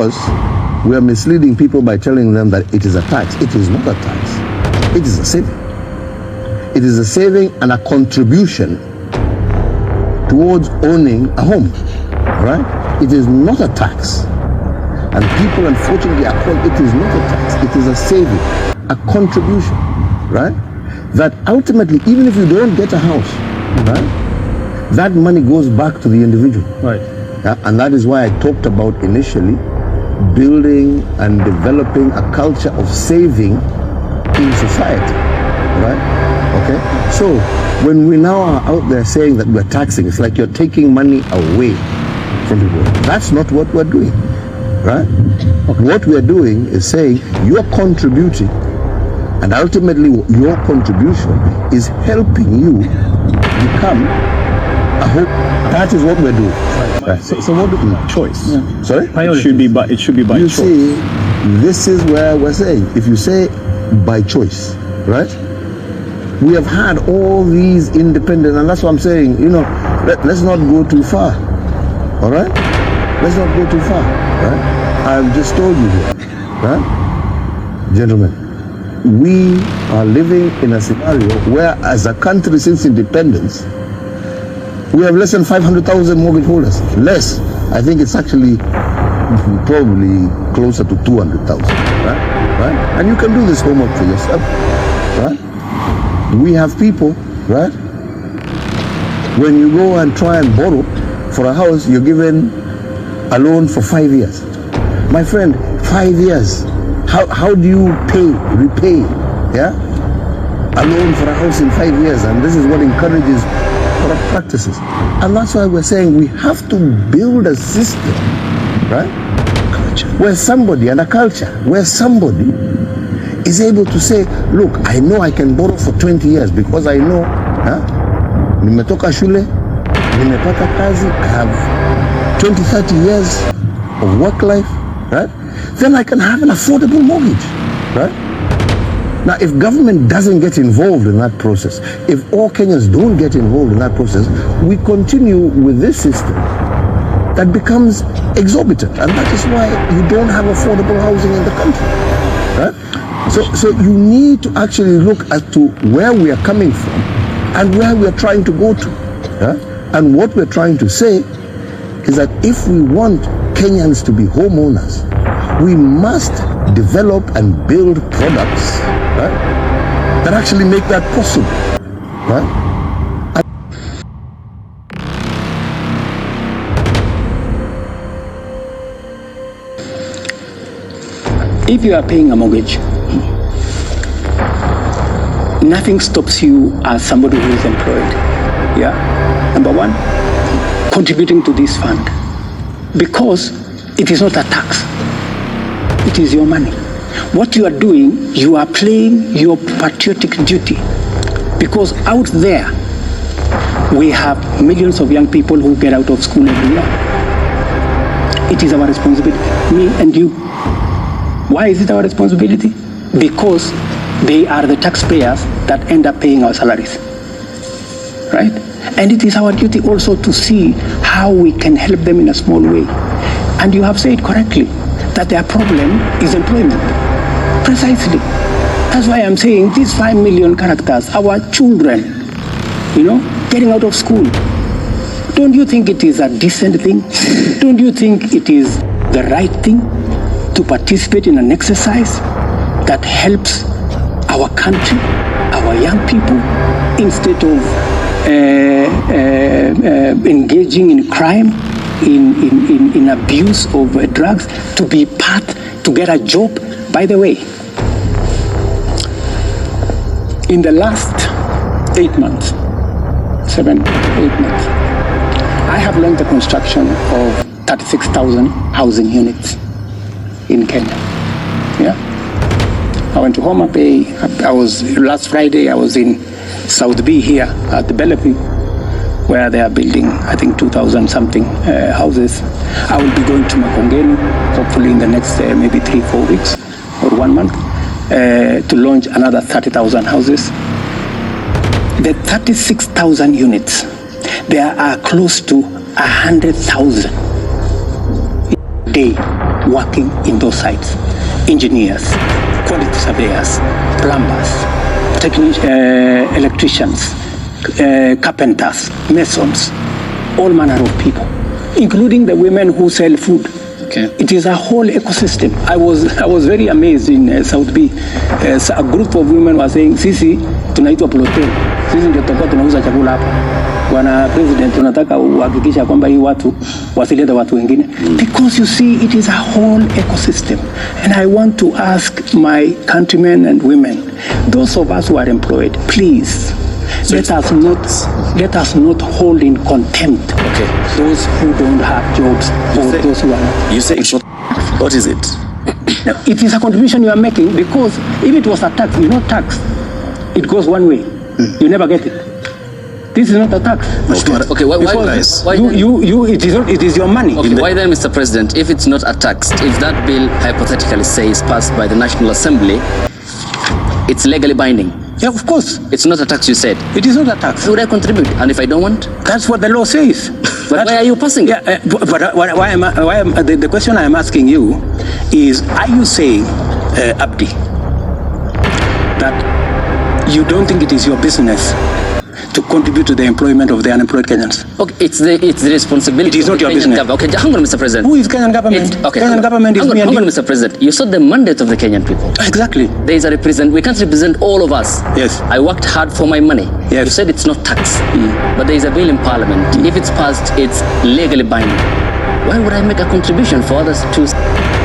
because we are misleading people by telling them that it is a tax. It is not a tax. It is a saving. It is a saving and a contribution towards owning a home, right? It is not a tax. And people, unfortunately, are called, it is not a tax. It is a saving, a contribution, right? That ultimately, even if you don't get a house, right, that money goes back to the individual. Right. And that is why I talked about initially building and developing a culture of saving in society, right? Okay? So when we now are out there saying that we're taxing, it's like you're taking money away from people. That's not what we're doing, right? Okay. What we're doing is saying you're contributing, and ultimately your contribution is helping you become a hope. That is what we're doing. Right. So what do you choice? Yeah. Sorry? It should be by you choice. You see, this is where we're saying, if you say by choice, right? We have had all these independent, and that's what I'm saying, you know, let's not go too far. All right? Let's not go too far. Right? I've just told you here, right? Gentlemen, we are living in a scenario where, as a country since independence, we have less than 500,000 mortgage holders. Less. I think it's actually probably closer to 200,000. Right? And you can do this homework for yourself. Right? We have people, right? When you go and try and borrow for a house, you're given a loan for 5 years. My friend, 5 years. How do you repay, yeah, a loan for a house in 5 years? And this is what encourages corrupt practices. And that's why we're saying we have to build a system, right? Culture. Where somebody, and a culture, where somebody is able to say, look, I know I can borrow for 20 years because I know, nimetoka shule, nimepata kazi, I have 20, 30 years of work life, right? Then I can have an affordable mortgage, right? Now, if government doesn't get involved in that process, if all Kenyans don't get involved in that process, we continue with this system that becomes exorbitant. And that is why you don't have affordable housing in the country, right? So you need to actually look as to where we are coming from and where we are trying to go to. Yeah? And what we're trying to say is that if we want Kenyans to be homeowners, we must develop and build products, right, that actually make that possible. Right? If you are paying a mortgage, nothing stops you as somebody who is employed. Yeah. Number one, contributing to this fund, because it is not a tax. It is your money. What you are doing, you are playing your patriotic duty, because out there we have millions of young people who get out of school every year. It is our responsibility, me and you. Why is it our responsibility? Because they are the taxpayers that end up paying our salaries, right? And it is our duty also to see how we can help them in a small way. And you have said correctly that their problem is employment. Precisely. That's why I'm saying these 5 million characters, our children, you know, getting out of school. Don't you think it is a decent thing? Don't you think it is the right thing to participate in an exercise that helps our country, our young people, instead of engaging in crime, in abuse of drugs, to be part, to get a job? By the way, in the last 8 months, 7, 8 months, I have learned the construction of 36,000 housing units in Kenya. Yeah. I went to Homa Bay. Last Friday, I was in South B here at the Bellevue, where they are building, I think, 2,000 something houses. I will be going to Makongeni, hopefully in the next maybe 3-4 weeks or 1 month, to launch another 30,000 houses. The 36,000 units, there are close to 100,000 a day working in those sites. Engineers, quality surveyors, plumbers, electricians, carpenters, masons, all manner of people, including the women who sell food. Okay. It is a whole ecosystem. I was very amazed in South B. A group of women were saying, sisi tunaitwa plotel, sisi ndio tutakuwa tunauza chakula hapa. Bwana President, tunataka uhakikisha kwamba hii watu wasilete watu wengine. Because you see, it is a whole ecosystem. And I want to ask my countrymen and women, those of us who are employed, please, let us not hold in contempt those who don't have jobs or those who are not. You say it's not. What is it? Now, it is a contribution you are making, because if it was a tax, tax, it goes one way. You never get it. This is not a tax. Okay, why guys? It is your money. Okay, why then, Mr. President, if it's not a tax, if that bill hypothetically says passed by the National Assembly, it's legally binding? Yeah, of course. It's not a tax, you said. It is not a tax. Would I contribute? And if I don't want? That's what the law says. But why are you passing it? Yeah, the question I am asking you is, are you saying, Abdi, that you don't think it is your business to contribute to the employment of the unemployed Kenyans? Okay, it's the responsibility. It is not your business. Okay, hang on, Mr. President. Who is Kenyan government? Kenyan government is me and you. Hang on, Mr. President. You saw the mandate of the Kenyan people. Exactly. There is a represent. We can't represent all of us. Yes. I worked hard for my money. Yes. You said it's not tax, but there is a bill in Parliament. If it's passed, it's legally binding. Why would I make a contribution for others to?